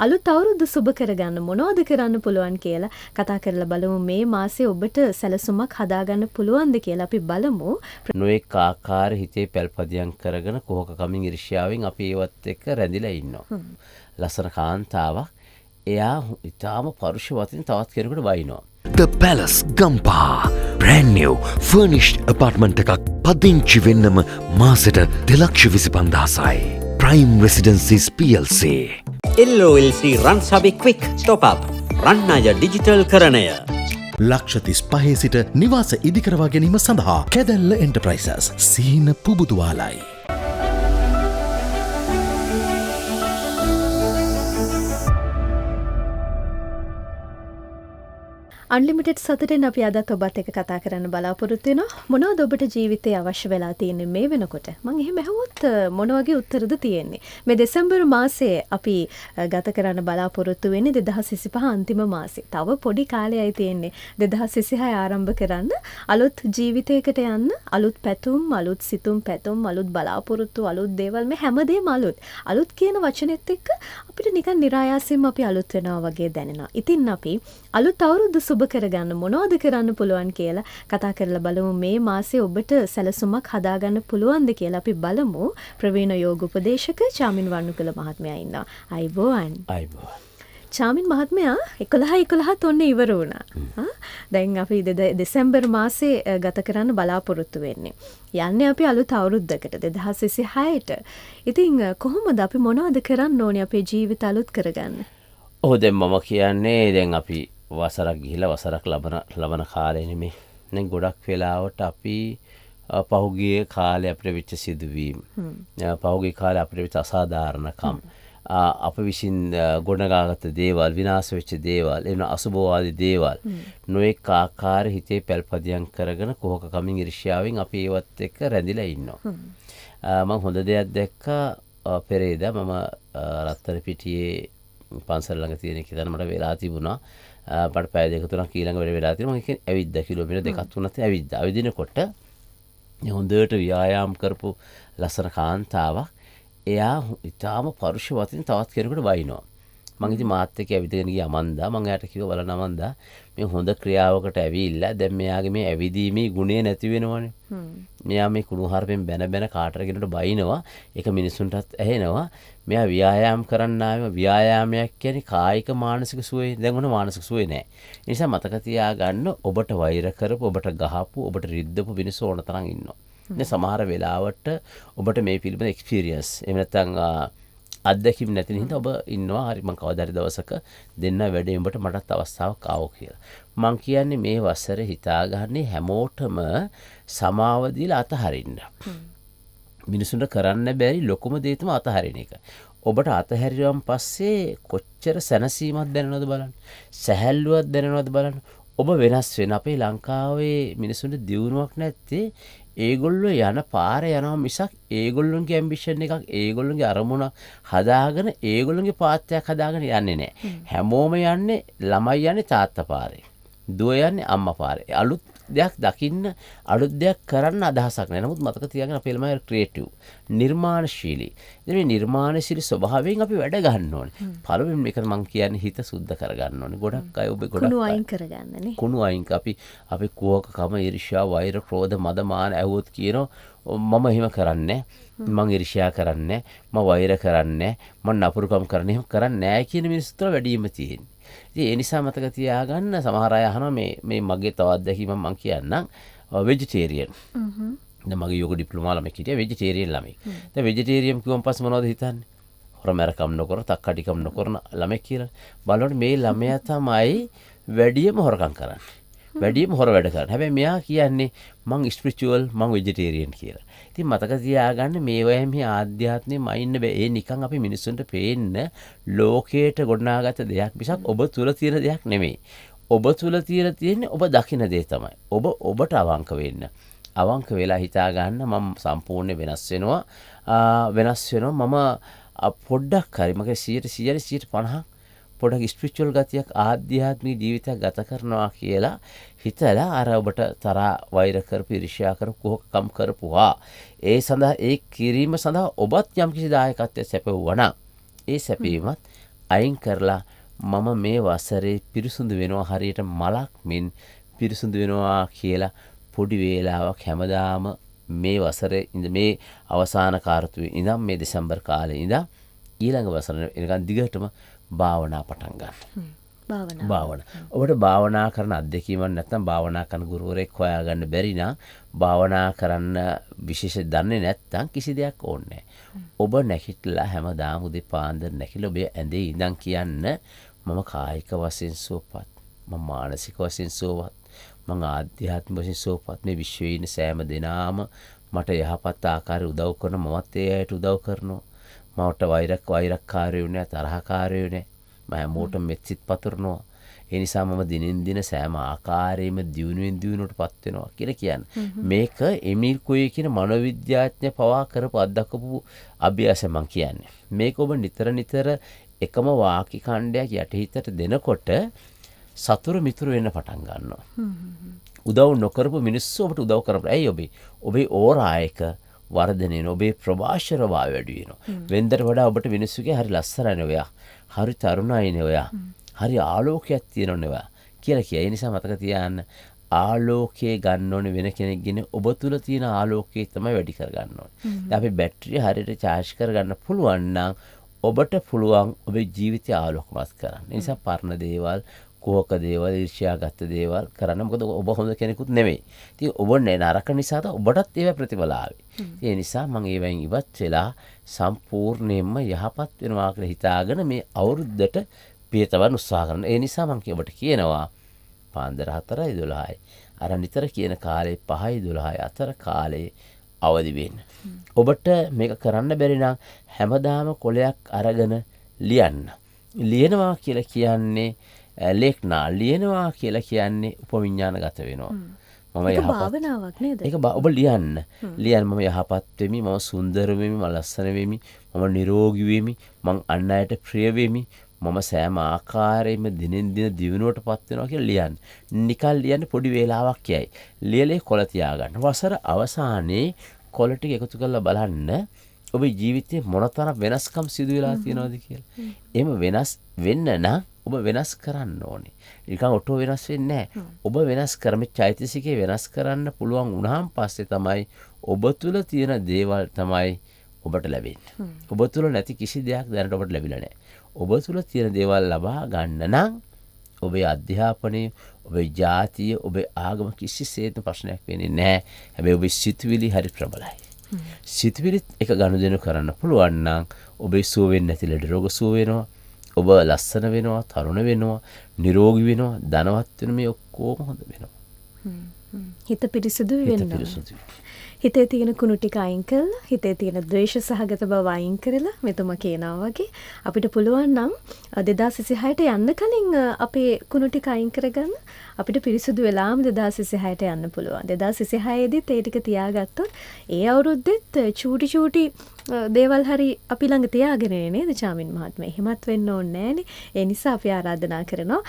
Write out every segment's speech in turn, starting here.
අලුත් අවුරුද්ද සුබ කරගන්න මොනවද කරන්න පුළුවන් කියලා කතා කරලා බලමු. මේ මාසේ ඔබට සැලසුමක් හදාගන්න පුළුවන්ද කියලා අපි බලමු. නොඑක ආකාර හිතේ පැල්පදියම් කරගෙන කොහක කමින් ඉරිෂ්‍යාවෙන් අපි ඒවත් එක්ක රැඳිලා ඉන්නවා. ලස්සන කාන්තාවක් එයා ඊටාම පරුෂ වතින් තවත් කෙනෙකුට වයින්නවා. The Palace Gampa brand new furnished apartment එකක් පදිංචි වෙන්නම මාසෙට 2,25,000යි. Prime Residences PLC. LOLC රන්සබි ක්වික් ස්ටොප් අප් රන්නය ඩිජිටල් කරණය. ලක්ෂ 35 සිට නිවාස ඉදිකරවා ගැනීම සඳහා කැදැල්ල එන්ටර්ප්‍රයිසස් සීන පුබුදුවාලයි. අන්ලිමිටඩ් සතුටෙන් අපි අදත් ඔබත් එක්ක කතා කරන්න බලාපොරොත්තු වෙනවා. මොනවද ඔබට ජීවිතේ අවශ්‍ය වෙලා තියෙන්නේ මේ වෙනකොට? මම එහෙම අහුවොත් මොන වගේ උත්තරද තියෙන්නේ? මේ දෙසැම්බර් මාසයේ අපි ගත කරන්න බලාපොරොත්තු වෙන්නේ 2025 අන්තිම මාසේ. තව පොඩි කාලයයි තියෙන්නේ 2026 ආරම්භ කරන්න. අලුත් ජීවිතයකට යන්න, අලුත් පැතුම්, අලුත් සිතුම් පැතුම්, අලුත් බලාපොරොත්තු, අලුත් දේවල් මේ හැමදේම අලුත්. අලුත් කියන වචනේත් එක්ක අපිට නිකන් નિરાයාසයෙන්ම අපි අලුත් වෙනවා වගේ දැනෙනවා. ඉතින් අපි අලුත් අවුරුද්ද සුබ කරගන්න මොනවද කරන්න පුළුවන් කියලා කතා කරලා බලමු. මේ මාසේ ඔබට සැලසුමක් හදාගන්න පුළුවන්ද කියලා අපි බලමු. ප්‍රවීණ යෝග උපදේශක චාමින් වර්ණුකල මහත්මයා ඉන්නවා. අයිබෝන්. අයිබෝන්. චාමින් මහත්මයා 11 ඔන්න ඉවර වුණා. දැන් අපි දෙසැම්බර් මාසේ ගත කරන්න බලාපොරොත්තු වෙන්නේ. යන්නේ අපි අලුත් අවුරුද්දකට 2026ට. ඉතින් කොහොමද අපි මොනවද කරන්න ඕනේ අපේ ජීවිත අලුත් කරගන්න? දැන් මම කියන්නේ දැන් අපි වසරක් ගිහිලා වසරක් ලබන කාලේ නෙමේ. දැන් ගොඩක් වෙලාවට අපි පහුගිය කාලේ අපිට වෙච්ච සිදුවීම්, පහුගිය කාලේ අපිට වෙච්ච අසාධාරණකම්, අප විසින් ගොඩනගාගත්ත දේවල්, විනාශ වෙච්ච දේවල්, එන අසුභවාදී දේවල්, නොඑක ආකාර හිතේ පැල්පදියම් කරගෙන කොහක කමින් ඉරිෂ්‍යාවෙන් අපි ඒවත් එක්ක රැඳිලා ඉන්නවා. මම හොඳ දෙයක් දැක්කා පෙරේදා. මම රත්තන පිටියේ පන්සල් ළඟ තියෙන එක තමයි මට වෙලා තිබුණා. මට පැය දෙක තුනක් ඊළඟ වෙලේ වෙලා තියෙනවා. මම කියන්නේ ඇවිද්දා කිලෝමීටර් දෙකක් තුනක් ඇවිද්දා. ඇවිදිනකොට හොඳට ව්‍යායාම් කරපු ලස්සන කාන්තාවක් එයා ඊටාම පරුෂ වතින් තවත් කෙනෙකුට වයින්නවා. මම ඉතින් මාත් එක්ක ඇවිදගෙන ගියා අමන්දා. මම එයාට කිව්වා බලන්න අමන්දා මේ හොඳ ක්‍රියාවකට ඇවිල්ලා දැන් මෙයාගේ මේ ඇවිදීමේ ගුණය නැති වෙනවනේ. මෙයා මේ කුණුහරුපෙන් බැන කාටර කෙනෙකුට බයිනවා. ඒක මිනිසුන්ටත් ඇහෙනවා. මෙයා ව්‍යායාම් කරන්න ආවම ව්‍යායාමයක් කියන්නේ කායික මානසික සුවය. දැන් උන මානසික සුවය නැහැ. ඒ නිසා මතක තියාගන්න ඔබට වෛර කරපු, ඔබට ගහපු, ඔබට රිද්දපු මිනිස්සු ඕන තරම් ඉන්නවා. දැන් සමහර වෙලාවට ඔබට මේ පිළිබඳ එක්ස්පීරියන්ස් එහෙම නැත්නම් අත්දැකීම් නැති නිසා ඔබ ඉන්නවා. හරි මං කවදාරි දවසක දෙන්න වැඩේ උඹට මටත් අවස්ථාවක් ආවෝ කියලා. මං කියන්නේ මේ වසරේ හිතාගන්නේ හැමෝටම සමාව දීලා අතහරින්න. මිනිසුන්ට කරන්න බැරි ලොකුම දේ තමයි අතහරින එක. ඔබට අතහැරියන් පස්සේ කොච්චර සැනසීමක් දැනෙනවද බලන්න. සැහැල්ලුවක් දැනෙනවද බලන්න. ඔබ වෙනස් වෙන අපේ ලංකාවේ මිනිසුන්ට දියුණුවක් නැත්තේ ඒගොල්ලෝ යන පාරේ යනවා මිසක් ඒගොල්ලොන්ගේ ඇම්බිෂන් එකක්, ඒගොල්ලොන්ගේ අරමුණ හදාගෙන ඒගොල්ලොන්ගේ පාත්‍යක් හදාගෙන යන්නේ නැහැ. හැමෝම යන්නේ ළමයි යන්නේ තාත්තා පාරේ. දුව යන්නේ අම්මා පාරේ. අලුත් දෙයක් දකින්න, අලුත් දෙයක් කරන්න අදහසක් නැහැ. නමුත් මතක තියාගන්න අපේ ළමයි ක්‍රියේටිව්, නිර්මාණශීලී. ඉතින් මේ නිර්මාණශීලී ස්වභාවයෙන් අපි වැඩ ගන්න ඕනේ. පළවෙනිම මේක මම කියන්නේ හිත සුද්ධ කරගන්න ඕනේ. ගොඩක් අය ඔබ ගොඩක් කුණු අයින් කරගන්න නේ. කුණු අයින් අපි කුවකකම, ඊර්ෂ්‍යා, වෛර, ක්‍රෝධ, මද, මාන ඇහුවොත් කියනවා මම එහෙම කරන්නේ මම ඊර්ෂ්‍යා කරන්නේ මම වෛර කරන්නේ මම නපුරුකම් කරන්නේ එහෙම කරන්නේ නැහැ කියන මිනිස්සුත් වැඩිම තියෙන්නේ. ඉතින් ඒ නිසා මතක තියාගන්න. සමහර අය අහනවා මේ මගේ තව අත්දැකීමක් මම කියන්නම්. වෙජිටේරියන්. දැන් මගේ යෝග ඩිප්ලෝමා ළමෙක් හිටියා වෙජිටේරියන් ළමෙක්. දැන් වෙජිටේරියන් කිව්වන් පස්සේ මොනවද හිතන්නේ? හොරමරකම් නොකර, තක්කඩිකම් නොකරන ළමෙක් කියලා. බලන්න මේ ළමයා තමයි වැඩියම හොරකම් කරන්නේ. වැඩියම හොර වැඩ කරන්නේ. හැබැයි මෙයා කියන්නේ මං ස්පිරිචුවල්, මං වෙජිටේරියන් කියලා. ඉතින් මතක තියාගන්න මේවැය මේ ආධ්‍යාත්මෙම ඉන්න බෑ. ඒ නිකන් අපි මිනිස්සුන්ට පේන්න ලෝකයට ගොඩනගාගත්ත දෙයක් මිසක් ඔබ තුල තියෙන දෙයක් නෙමෙයි. ඔබ තුල තියෙන්නේ ඔබ දකින දේ තමයි. ඔබට අවංක වෙන්න. අවංක වෙලා හිතා ගන්න මම සම්පූර්ණ වෙනස් වෙනවා. මම පොඩ්ඩක් හරි මගේ 100% පොඩක් ස්පිරිචුවල් ගතියක්, ආධ්‍යාත්මික ජීවිතයක් ගත කරනවා කියලා හිතලා අර ඔබට තරහා, වෛර කරපු, ඊර්ෂ්‍යා කරපු, කුහකකම් කරපුවා ඒ සඳහා, ඒ කිරීම සඳහා ඔබත් යම් කිසි දායකත්වයක් සැපෙවුවා නම් ඒ සැපීමත් අයින් කරලා මම මේ වසරේ පිරිසුදු වෙනවා හරියට මලක් මෙන් පිරිසුදු වෙනවා කියලා පොඩි වේලාවක් හැමදාම මේ වසරේ මේ අවසාන කාර්තුවේ ඉඳන් මේ දෙසැම්බර් කාලේ ඉඳන් ඊළඟ වසරේ එනකන් දිගටම භාවනා පටන් ගන්න. භාවනා. ඔබට භාවනා කරන අත්දැකීමක් නැත්නම් භාවනා කරන ගුරුවරයෙක් හොයාගන්න බැරි නම් භාවනා කරන්න විශේෂ දන්නේ නැත්නම් කිසි දෙයක් ඕනේ නැහැ. ඔබ නැගිටලා හැමදාම උදේ පාන්දර නැගිටලා ඔබේ ඇඳේ ඉඳන් කියන්න මම කායික වශයෙන් සුවපත්, මම මානසික වශයෙන් සුවපත්, මම ආධ්‍යාත්මික වශයෙන් සුවපත්. මේ විශ්වයේ ඉන්න සෑම දෙනාම මට යහපත් ආකාරයට උදව් කරන මමත් ඒ අයට උදව් කරනවා. මට වෛරක්කාරයෝ නෑ, තරහකාරයෝ නෑ. මම හැමෝටම මෙත්සිත පතුරනවා. ඒ නිසා මම දිනින් දින සෑම ආකාරයෙන්ම දියුණුවෙන් දියුණුවටපත් වෙනවා කියලා කියන්නේ. මේක එමිල් කුයි කියන මනෝවිද්‍යාඥ පවා කරපු අත්දකපු අභ්‍යාසය මම කියන්නේ. මේක ඔබ නිතර එකම වාක්‍ය ඛණ්ඩයක් යටිහිතට දෙනකොට සතුරු මිතුරු වෙන්න පටන් ගන්නවා. උදව් නොකරපු මිනිස්සු ඔබට උදව් කරපුවා. ඇයි ඔබේ ඕරා එක වර්ධනය වෙනවා. ඔබේ ප්‍රභාෂර භාවය වැඩි වෙනවා. වෙන්දට වඩා ඔබට මිනිස්සුගේ හරි ලස්සනයි ඔයා. හරි තරුණයිනේ ඔයා. හරි ආලෝකයක් තියෙනවනේ ඔයා කියලා කියයි. ඒ නිසා මතක තියාගන්න ආලෝකයේ ගන්න ඕනේ වෙන කෙනෙක්ගෙන ඔබ තුල තියෙන ආලෝකය තමයි වැඩි කරගන්න ඕනේ. දැන් අපි බැටරිය හරියට charge කරගන්න පුළුවන් නම් ඔබට පුළුවන් ඔබේ ජීවිතය ආලෝකමත් කරන්න. ඒ නිසා පරණ දේවල්, කෝක දේවල්, ඊර්ෂ්‍යාගත දේවල් කරන්න. මොකද ඔබ හොඳ කෙනෙකුත් නෙමෙයි. ඉතින් ඔබ නරක නිසා තමයි ඔබටත් ඒව ප්‍රතිඵල ආවේ. ඒ නිසා මම ඒවෙන් ඉවත් වෙලා සම්පූර්ණයෙන්ම යහපත් වෙනවා කියලා හිතාගෙන මේ අවුරුද්දට පියතවන්න උත්සාහ කරනවා. ඒ නිසා මම ඔබට කියනවා පාන්දර 4:12යි අර නිතර කියන කාලේ 5:12යි අතර කාලේ අවදි වෙන්න. ඔබට මේක කරන්න බැරි නම් හැමදාම කොලයක් අරගෙන ලියන්න. ලියනවා කියලා කියන්නේ ලේඛනා ලියනවා කියලා කියන්නේ උපවිඥානගත වෙනවා. මම ඒක භාවනාවක් නේද? ඒක ඔබ ලියන්න. මම යහපත් වෙමි, මම සුන්දර වෙමි, මම ලස්සන වෙමි, මම නිරෝගී වෙමි, මම අන් අයට ප්‍රිය වෙමි, මම සෑම ආකාරයෙන්ම දිනෙන් දින දියුණුවටපත් වෙනවා කියලා ලියන්න. නිකන් ලියන්න පොඩි වේලාවක් යයි. ලියලේ කොළ තියාගන්න. වසර අවසානයේ කොළ ටික එකතු කරලා බලන්න ඔබේ ජීවිතේ මොනතරම් වෙනස්කම් සිදු වෙලා තියෙනවද කියලා. එහෙම වෙනස් වෙන්න නම් ඔබ වෙනස් කරන්න ඕනේ. නිකන් ඔටෝ වෙනස් වෙන්නේ නැහැ. ඔබ වෙනස් කරමු චෛතසිකේ වෙනස් කරන්න පුළුවන් වුණාන් පස්සේ තමයි ඔබ තුල තියෙන දේවල් තමයි ඔබට ලැබෙන්නේ. ඔබ තුල නැති කිසි දෙයක් දැනට ඔබට ලැබිලා නැහැ. ඔබ තුල තියෙන දේවල් ලබා ගන්න නම් ඔබේ අධ්‍යාපනය, ඔබේ ජාතිය, ඔබේ ආගම කිසිසේත් ප්‍රශ්නයක් වෙන්නේ නැහැ. හැබැයි ඔබේ සිතුවිලි හරි ප්‍රබලයි. සිතුවිලිත් එක ගනුදෙනු කරන්න පුළුවන් නම් ඔබේ සුව වෙන්නේ නැති ලෙඩ රෝග සුව වෙනවා. ඔබ ලස්සන වෙනවා, තරුණ වෙනවා, නිරෝගී වෙනවා, ධනවත් වෙනවා. මේ ඔක්කොම හොඳ වෙනවා. හිත පිරිසුදු වෙනවා. හිතේ තියෙන කුණු ටික අයින් කරලා, හිතේ තියෙන ද්වේෂ සහගත බව අයින් කරලා මෙතුමා කියනවා වගේ අපිට පුළුවන් නම් 2026ට යන්න කලින් අපේ කුණු ටික අයින් කරගන්න අපිට පිරිසුදු වෙලාම 2026ට යන්න පුළුවන්. 2026 දී ඒ ටික තියාගත්තොත් ඒ අවුරුද්දෙත් චූටි දේවල් හරි අපි ළඟ තියාගෙන නේද චාමින් මහත්මයා. එහෙමත් වෙන්න ඕනේ නෑනේ. ඒ නිසා අපි ආරාධනා කරනවා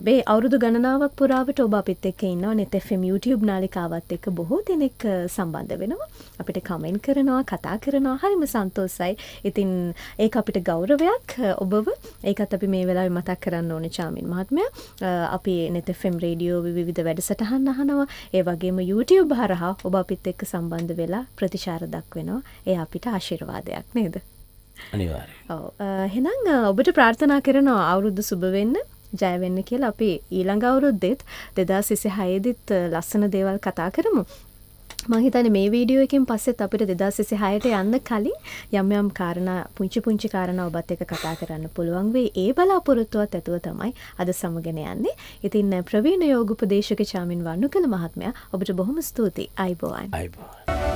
මේ අවුරුදු ගණනාවක් පුරාවට ඔබ අපිත් එක්ක ඉන්නවා. net FM YouTube නාලිකාවත් එක්ක බොහෝ දෙනෙක් සම්බන්ධ වෙනවා. අපිට කමෙන්ට් කරනවා, කතා කරනවා. හරිම සන්තෝෂයි. ඉතින් ඒක අපිට ගෞරවයක් ඔබව. ඒකත් අපි මේ වෙලාවේ මතක් කරන්න ඕනේ චාමින් මහත්මයා. අපි net FM රේඩියෝ විවිධ වැඩසටහන් අහනවා. ඒ වගේම YouTube හරහා ඔබ අපිත් එක්ක සම්බන්ධ වෙලා ප්‍රතිචාර දක්වනවා. ඒ අපිට ආශිර්වාදයක් නේද? අනිවාර්යයෙන්. ඔව්. එහෙනම් ඔබට ප්‍රාර්ථනා කරනවා අවුරුද්ද සුබ වෙන්න, ජය වෙන්න කියලා. අපි ඊළඟ අවුරුද්දෙත් 2026 දිත් ලස්සන දේවල් කතා කරමු. මම හිතන්නේ මේ වීඩියෝ එකෙන් පස්සෙත් අපිට 2026ට යන්න කලින් යම් කාරණා පුංචි කාරණා ඔබත් එක්ක කතා කරන්න පුළුවන් වෙයි. ඒ බලාපොරොත්තුවත් ඇතුව තමයි අද සමගෙන යන්නේ. ඉතින් ප්‍රවීණ යෝග උපදේශක චාමින් වර්ණකල මහත්මයා ඔබට බොහොම ස්තුතියි. අයබෝවන්. අයබෝවන්.